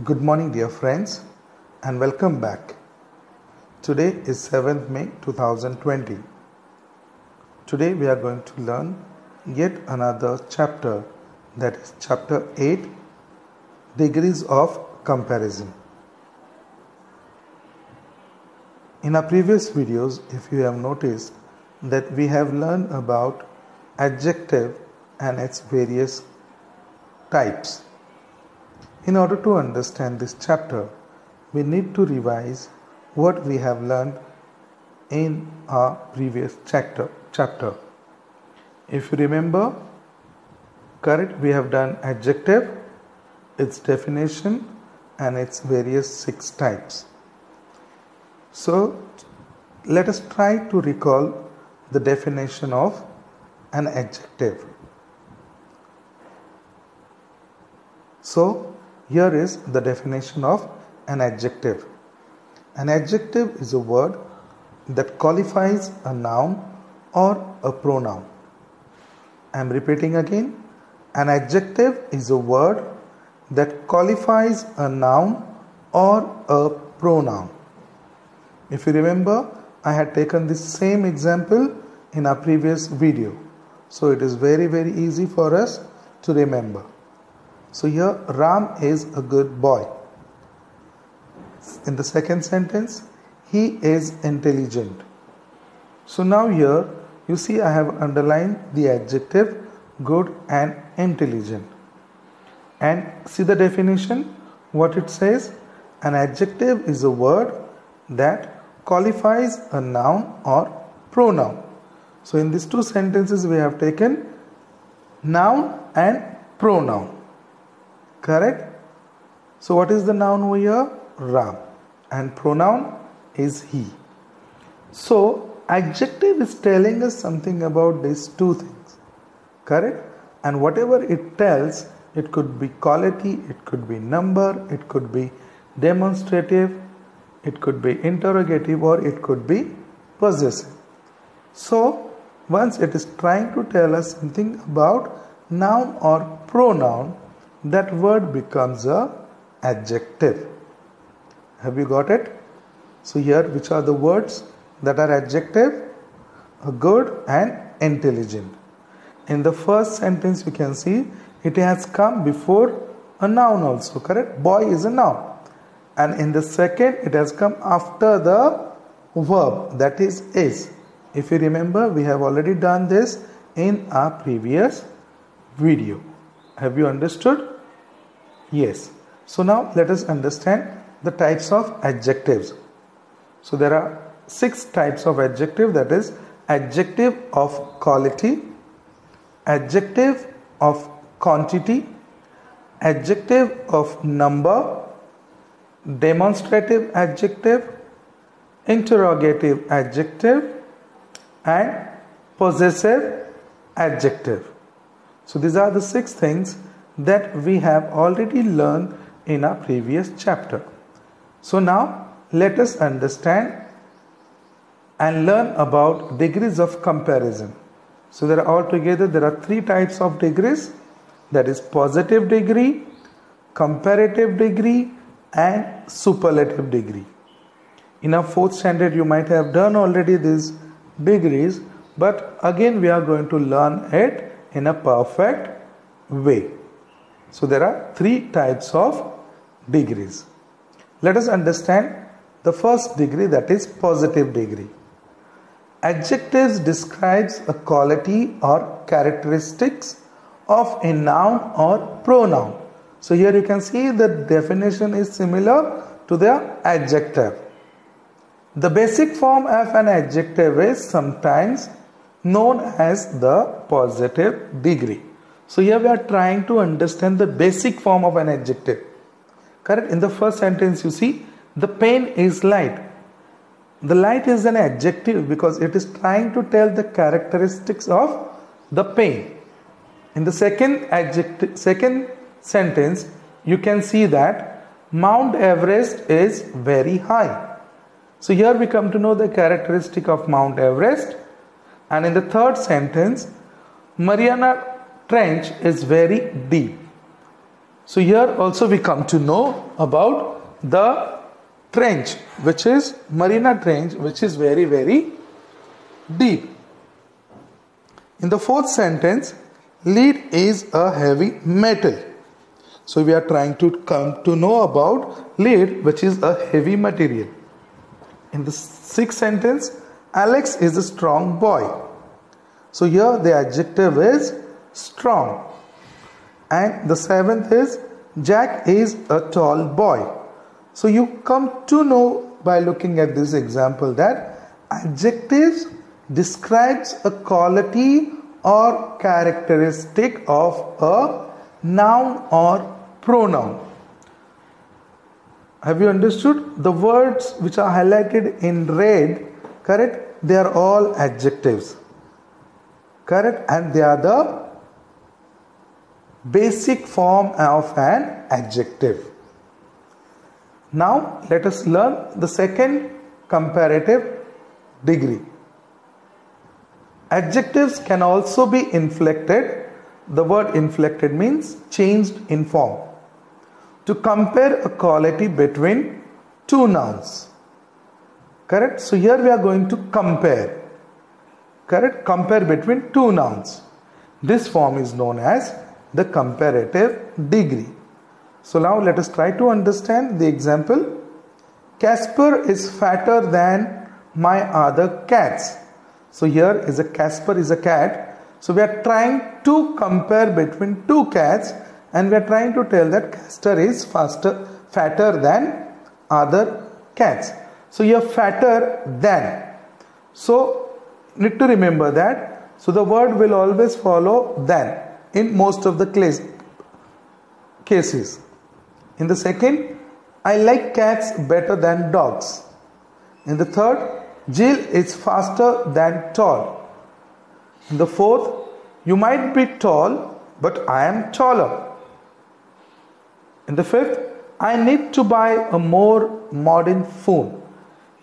Good morning, dear friends, and welcome back. Today is 7th May 2020. Today we are going to learn yet another chapter, that is chapter 8, Degrees of Comparison. In our previous videos, if you have noticed that we have learned about adjective and its various types. In order to understand this chapter, we need to revise what we have learned in our previous chapter. If you remember, correct, we have done adjective, its definition and its various 6 types. So, let us try to recall the definition of an adjective. So, here is the definition of an adjective. An adjective is a word that qualifies a noun or a pronoun. I am repeating again. An adjective is a word that qualifies a noun or a pronoun. If you remember, I had taken this same example in our previous video. So it is very easy for us to remember. So here Ram is a good boy. In the second sentence, he is intelligent. So now here you see I have underlined the adjective good and intelligent. And see the definition, what it says. An adjective is a word that qualifies a noun or pronoun. So in these 2 sentences we have taken noun and pronoun. Correct? So what is the noun over here? Ram. And pronoun is he. So adjective is telling us something about these 2 things. Correct? And whatever it tells, it could be quality, it could be number, it could be demonstrative, it could be interrogative, or it could be possessive. So once it is trying to tell us something about noun or pronoun, that word becomes a adjective. Have you got it? So here, which are the words that are adjective? A good and intelligent. In the first sentence you can see it has come before a noun also, correct? Boy is a noun. And in the second it has come after the verb, that is. If you remember, we have already done this in our previous video. Have you understood? Yes. So now let us understand the types of adjectives. So there are 6 types of adjective, that is adjective of quality, adjective of quantity, adjective of number, demonstrative adjective, interrogative adjective, and possessive adjective. So these are the 6 things that we have already learned in our previous chapter. So now let us understand and learn about degrees of comparison. So there are 3 types of degrees, that is positive degree, comparative degree, and superlative degree. In our 4th standard you might have done already these degrees, but again we are going to learn it in a perfect way. So there are 3 types of degrees. Let us understand the first degree, that is positive degree. Adjectives describes a quality or characteristics of a noun or pronoun. So here you can see the definition is similar to the adjective. The basic form of an adjective is sometimes known as the positive degree. So here we are trying to understand the basic form of an adjective. Correct? In the first sentence you see the pen is light. The light is an adjective because it is trying to tell the characteristics of the pen. In the second sentence you can see that Mount Everest is very high. So here we come to know the characteristic of Mount Everest. And in the third sentence, Mariana Trench is very deep. So here also we come to know about the trench, which is Marina Trench, which is very, very deep. In the fourth sentence, lead is a heavy metal. So we are trying to come to know about lead, which is a heavy material. In the sixth sentence, Alex is a strong boy. So here the adjective is strong. And the seventh is Jack is a tall boy. So you come to know by looking at this example that adjectives describes a quality or characteristic of a noun or pronoun. Have you understood? The words which are highlighted in red, correct? They are all adjectives, correct? And they are the basic form of an adjective. Now let us learn the second comparative degree. Adjectives can also be inflected. The word inflected means changed in form to compare a quality between two nouns, correct? So here we are going to compare, correct? Compare between two nouns. This form is known as the comparative degree. So now let us try to understand the example. Casper is fatter than my other cats. So here is a Casper is a cat. So we are trying to compare between two cats, and we are trying to tell that Casper is fatter than other cats. So here fatter than. So need to remember that. So the word will always follow than in most of the cases. In the second, I like cats better than dogs. In the third, Jill is faster than tall. In the fourth, you might be tall, but I am taller. In the fifth, I need to buy a more modern phone.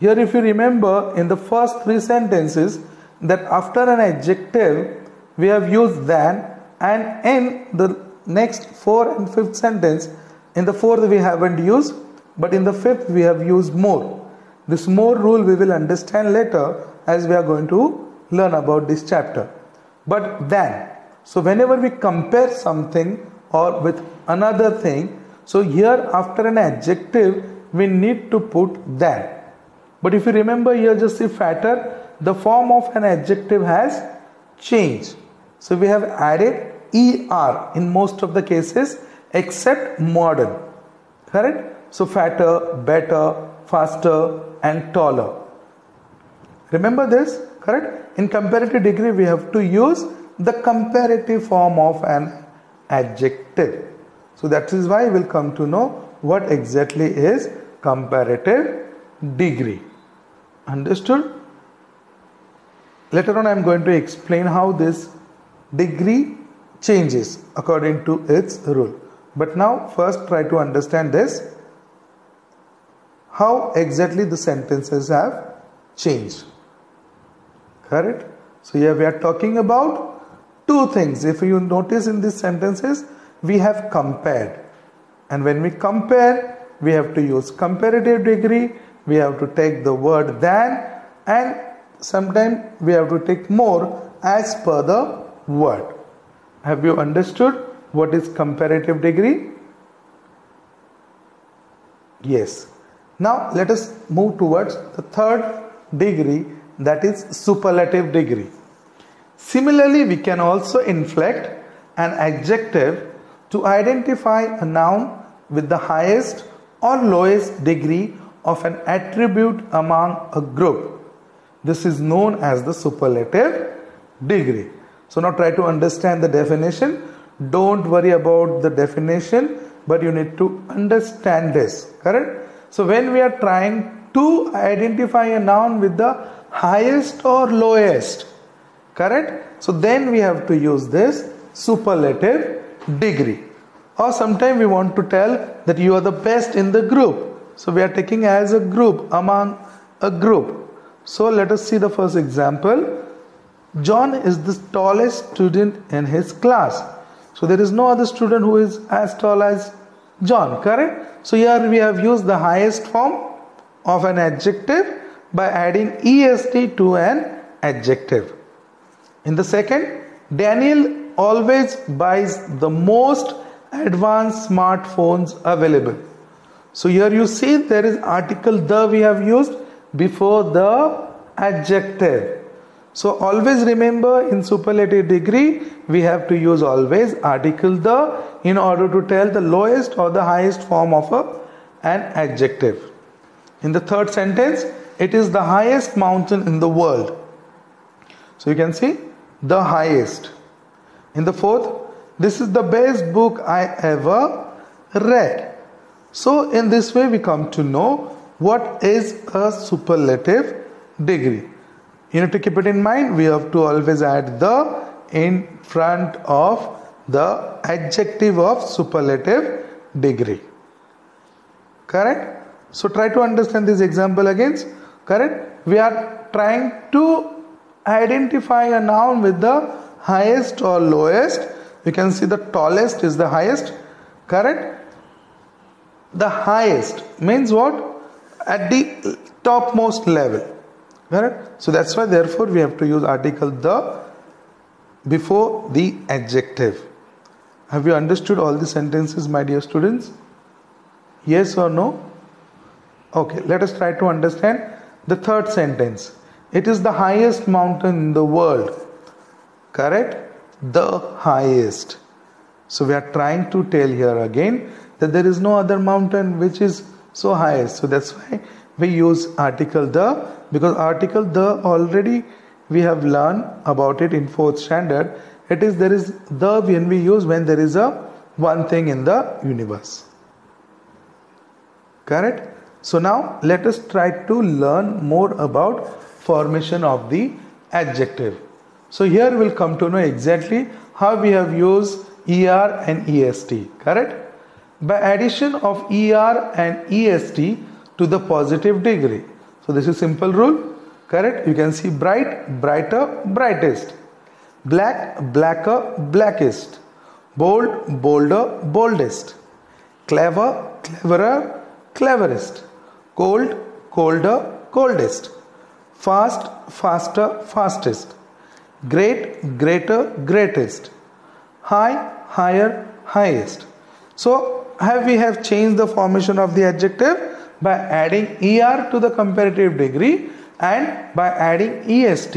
Here if you remember, in the first three sentences, that after an adjective, we have used than, and in the next fourth and fifth sentence, in the fourth we haven't used, but in the fifth we have used more. This more rule we will understand later as we are going to learn about this chapter. But than. So whenever we compare something or with another thing, so here after an adjective we need to put than. But if you remember here just see fatter, the form of an adjective has changed. So we have added er in most of the cases except modern, correct? So fatter, better, faster and taller. Remember this, correct? In comparative degree we have to use the comparative form of an adjective. So that is why we will come to know what exactly is comparative degree. Understood? Later on I am going to explain how this degree changes according to its rule. But now first try to understand this, how exactly the sentences have changed, correct? So here we are talking about two things. If you notice in these sentences, we have compared, and when we compare we have to use comparative degree. We have to take the word than, and sometimes we have to take more as per the word. Have you understood what is comparative degree? Yes. Now let us move towards the third degree, that is superlative degree. Similarly, we can also inflect an adjective to identify a noun with the highest or lowest degree of an attribute among a group. This is known as the superlative degree. So now try to understand the definition. Don't worry about the definition, but you need to understand this, correct? So when we are trying to identify a noun with the highest or lowest, correct? So then we have to use this superlative degree. Or sometimes we want to tell that you are the best in the group. So we are taking as a group, among a group. So let us see the first example. John is the tallest student in his class. So there is no other student who is as tall as John, correct? So here we have used the highest form of an adjective by adding est to an adjective. In the second, Daniel always buys the most advanced smartphones available. So here you see there is article the we have used before the adjective. So always remember, in superlative degree we have to use always article the in order to tell the lowest or the highest form of an adjective. In the third sentence, it is the highest mountain in the world. So you can see the highest. In the fourth, this is the best book I ever read. So in this way we come to know what is a superlative degree. You need to keep it in mind. We have to always add the in front of the adjective of superlative degree. Correct? So try to understand this example again. Correct? We are trying to identify a noun with the highest or lowest. You can see the tallest is the highest. Correct? The highest means what? At the topmost level. Correct? So that's why therefore we have to use article the before the adjective. Have you understood all the sentences, my dear students? Yes or no? Okay, let us try to understand the third sentence. It is the highest mountain in the world. Correct? The highest. So we are trying to tell here again that there is no other mountain which is so highest. So that's why we use article the, because article the already we have learned about it in 4th standard. It is there is the when we use when there is a one thing in the universe. Correct? So now let us try to learn more about formation of the adjective. So here we'll come to know exactly how we have used er and est. Correct? By addition of er and est to the positive degree. So this is simple rule. Correct? You can see bright, brighter, brightest. Black, blacker, blackest. Bold, bolder, boldest. Clever, cleverer, cleverest. Cold, colder, coldest. Fast, faster, fastest. Great, greater, greatest. High, higher, highest. So we have changed the formation of the adjective by adding er to the comparative degree and by adding est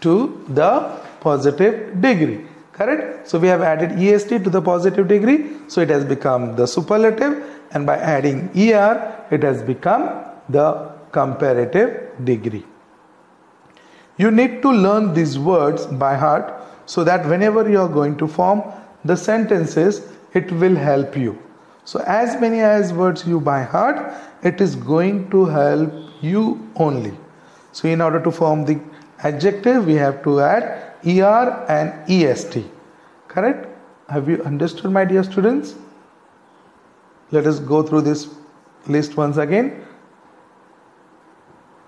to the positive degree. Correct? So we have added est to the positive degree, so it has become the superlative, and by adding er it has become the comparative degree. You need to learn these words by heart so that whenever you are going to form the sentences, it will help you. So as many as words you by heart, it is going to help you only. So in order to form the adjective, we have to add er and est. Correct? Have you understood, my dear students? Let us go through this list once again.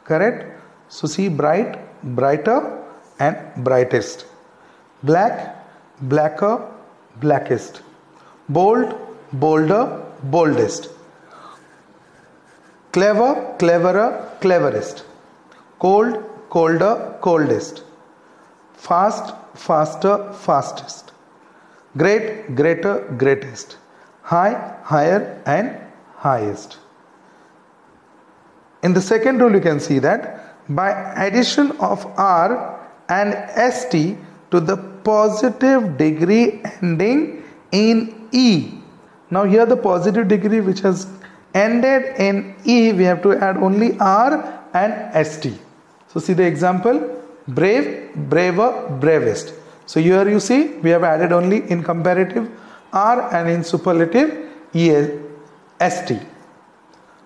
Correct? So see, bright, brighter and brightest. Black, blacker, blackest. Bold, bolder, boldest. Clever, cleverer, cleverest. Cold, colder, coldest. Fast, faster, fastest. Great, greater, greatest. High, higher and highest. In the second rule you can see that by addition of r and st to the positive degree ending in e. Now here the positive degree which has ended in e, we have to add only r and st. So see the example, brave, braver, bravest. So here you see we have added only in comparative r and in superlative st.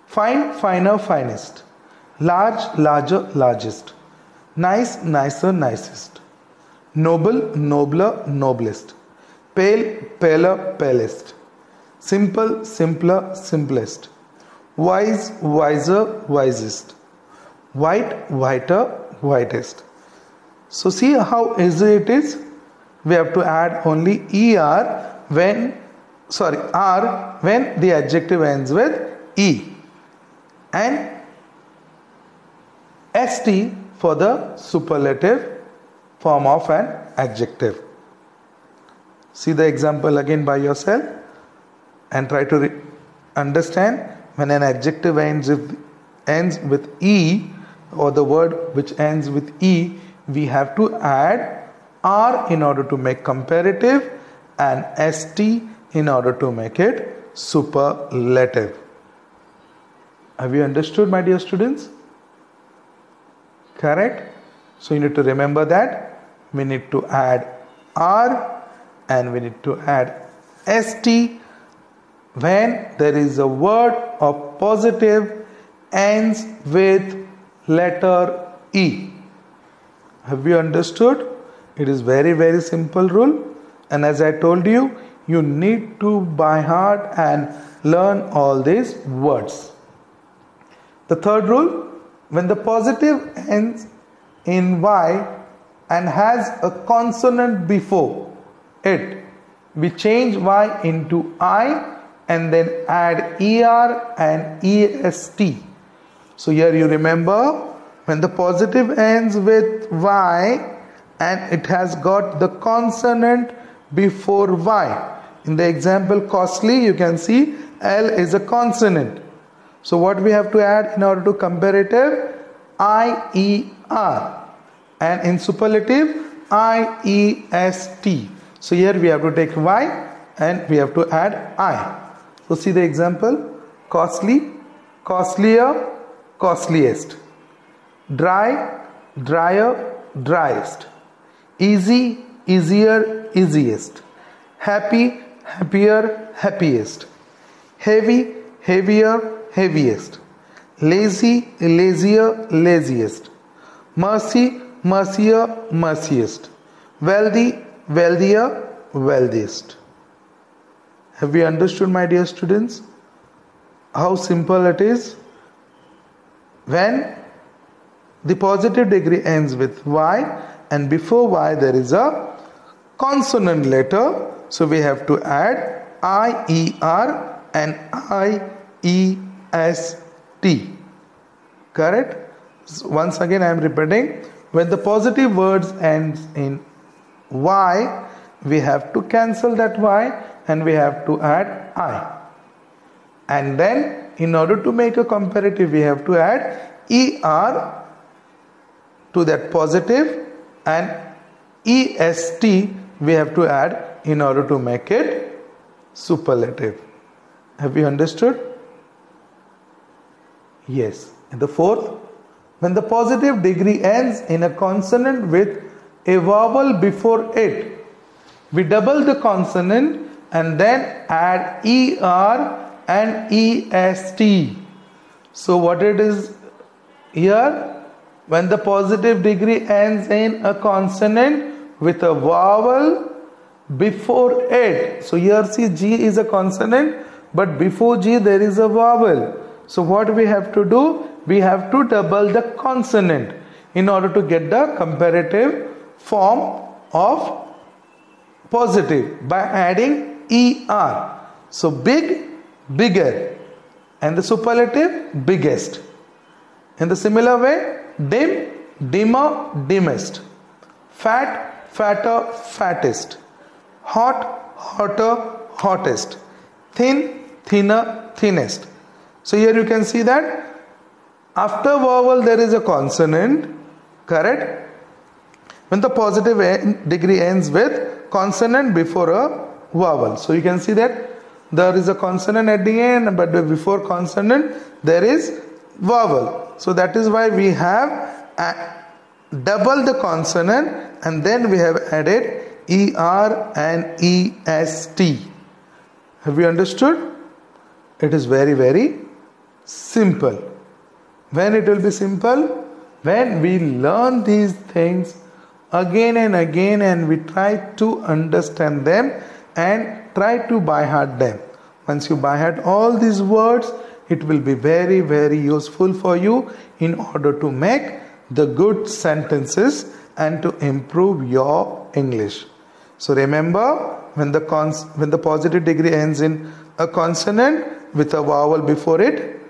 Fine, finer, finest. Large, larger, largest. Nice, nicer, nicest. Noble, nobler, noblest. Pale, paler, palest. Simple, simpler, simplest. Wise, wiser, wisest. White, whiter, whitest. So see how easy it is. We have to add only er when the adjective ends with E, and ST for the superlative form of an adjective. See the example again by yourself and try to understand. When an adjective ends with E, or the word which ends with E, we have to add R in order to make comparative and ST in order to make it superlative. Have you understood, my dear students? Correct? So you need to remember that we need to add R and we need to add ST when there is a word of positive ends with letter E. Have you understood? It is very, very simple rule, and as I told you, you need to by heart and learn all these words. The third rule, when the positive ends in Y and has a consonant before it, we change Y into I and then add ER and EST. So here you remember, when the positive ends with Y and it has got the consonant before Y. In the example costly, you can see L is a consonant. So what we have to add in order to comparative? IER. And in superlative, IEST. So here we have to take Y and we have to add I. So see the example: costly, costlier, costliest; dry, drier, driest; easy, easier, easiest; happy, happier, happiest; heavy, heavier, heaviest; lazy, lazier, laziest; mercy, mercier, merciest; wealthy, wealthier, wealthiest. Have you understood, my dear students, how simple it is? When the positive degree ends with Y and before Y there is a consonant letter, so we have to add IER and IEST. Correct? So once again I am repeating, when the positive words ends in Y, we have to cancel that Y and we have to add I. And then in order to make a comparative, we have to add ER to that positive and EST we have to add in order to make it superlative. Have you understood? Yes. And the fourth, when the positive degree ends in a consonant with a vowel before it, we double the consonant and then add ER and EST. So what it is here? When the positive degree ends in a consonant with a vowel before it. So here see, G is a consonant, but before G there is a vowel. So what we have to do? We have to double the consonant in order to get the comparative form of positive by adding ER. So big, bigger, and the superlative, biggest. In the similar way, dim, dimmer, dimmest; fat, fatter, fattest; hot, hotter, hottest; thin, thinner, thinnest. So here you can see that after vowel there is a consonant, correct? When the positive degree ends with consonant before a vowel. So you can see that there is a consonant at the end, but before consonant there is vowel. So that is why we have double the consonant and then we have added ER and EST. Have you understood? It is very, very simple. When it will be simple? When we learn these things again and again and we try to understand them and try to by heart them. Once you by heart all these words, it will be very, very useful for you in order to make the good sentences and to improve your English. So remember, when the positive degree ends in a consonant with a vowel before it,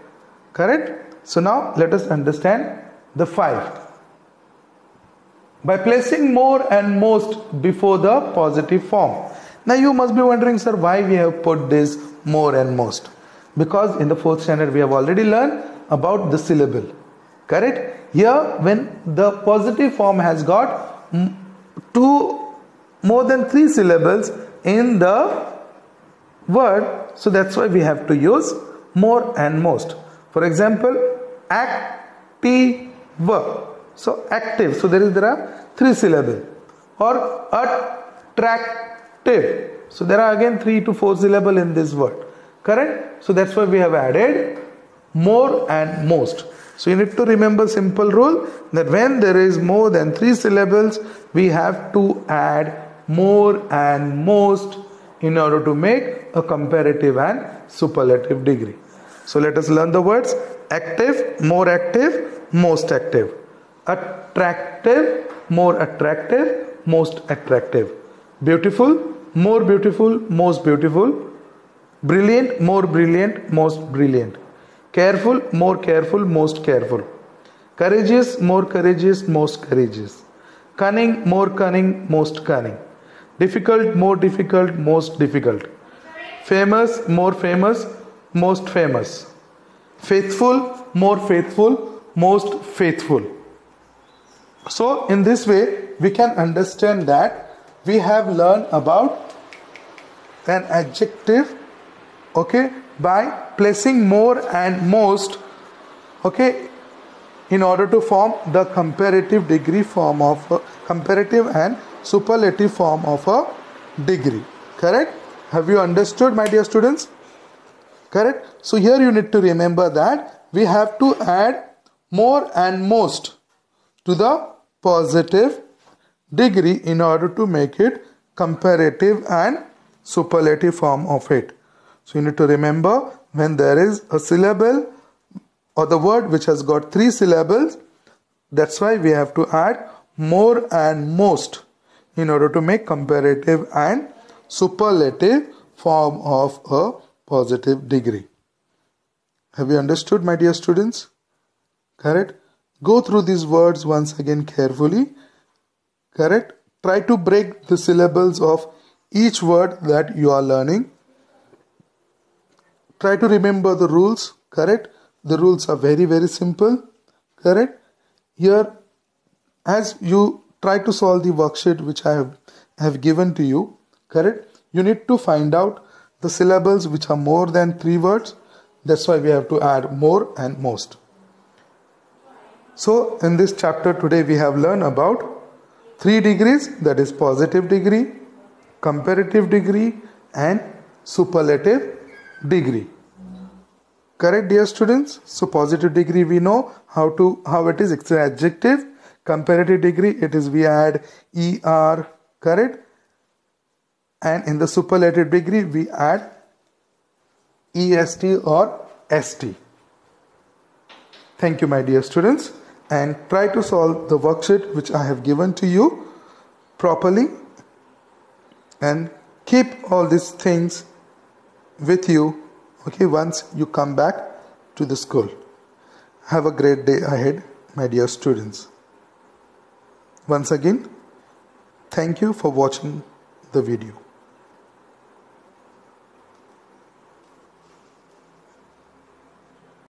correct? So now let us understand the 5. By placing more and most before the positive form. Now you must be wondering, sir, why we have put this more and most? Because in the 4th standard we have already learned about the syllable. Correct? Here when the positive form has got more than 3 syllables in the word, so that's why we have to use more and most. For example, active. So active. So there are 3 syllables. Or attractive. So there are again 3 to 4 syllables in this word. Correct? So that's why we have added more and most. So you need to remember simple rule that when there is more than 3 syllables, we have to add more and most in order to make a comparative and superlative degree. So let us learn the words active, more active, most active. Attractive, more attractive, most attractive. Beautiful, more beautiful, most beautiful. Brilliant, more brilliant, most brilliant. Careful, more careful, most careful. Courageous, more courageous, most courageous. Cunning, more cunning, most cunning. Difficult, more difficult, most difficult. Famous, more famous, most famous. Faithful, more faithful, most faithful. So in this way we can understand that we have learned about an adjective, okay, by placing more and most, okay, in order to form the comparative degree form of a comparative and superlative form of a degree. Correct? Have you understood, my dear students? Correct? So here you need to remember that we have to add more and most to the positive degree in order to make it comparative and superlative form of it. So you need to remember, when there is a syllable or the word which has got 3 syllables, that's why we have to add more and most in order to make comparative and superlative form of a positive degree. Have you understood, my dear students? Correct? Go through these words once again carefully. Correct? Try to break the syllables of each word that you are learning. Try to remember the rules. Correct? The rules are very, very simple. Correct? Here, as you try to solve the worksheet which I have given to you, correct? You need to find out the syllables which are more than 3 words. That's why we have to add more and most. So in this chapter today we have learned about 3 degrees, that is positive degree, comparative degree and superlative degree. Correct, dear students? So positive degree we know how it is. It's an adjective. Comparative degree, it is we add er, correct? And in the superlative degree we add est or st. Thank you, my dear students, and try to solve the worksheet which I have given to you properly and keep all these things with you, okay, once you come back to the school. Have a great day ahead, my dear students. Once again, thank you for watching the video.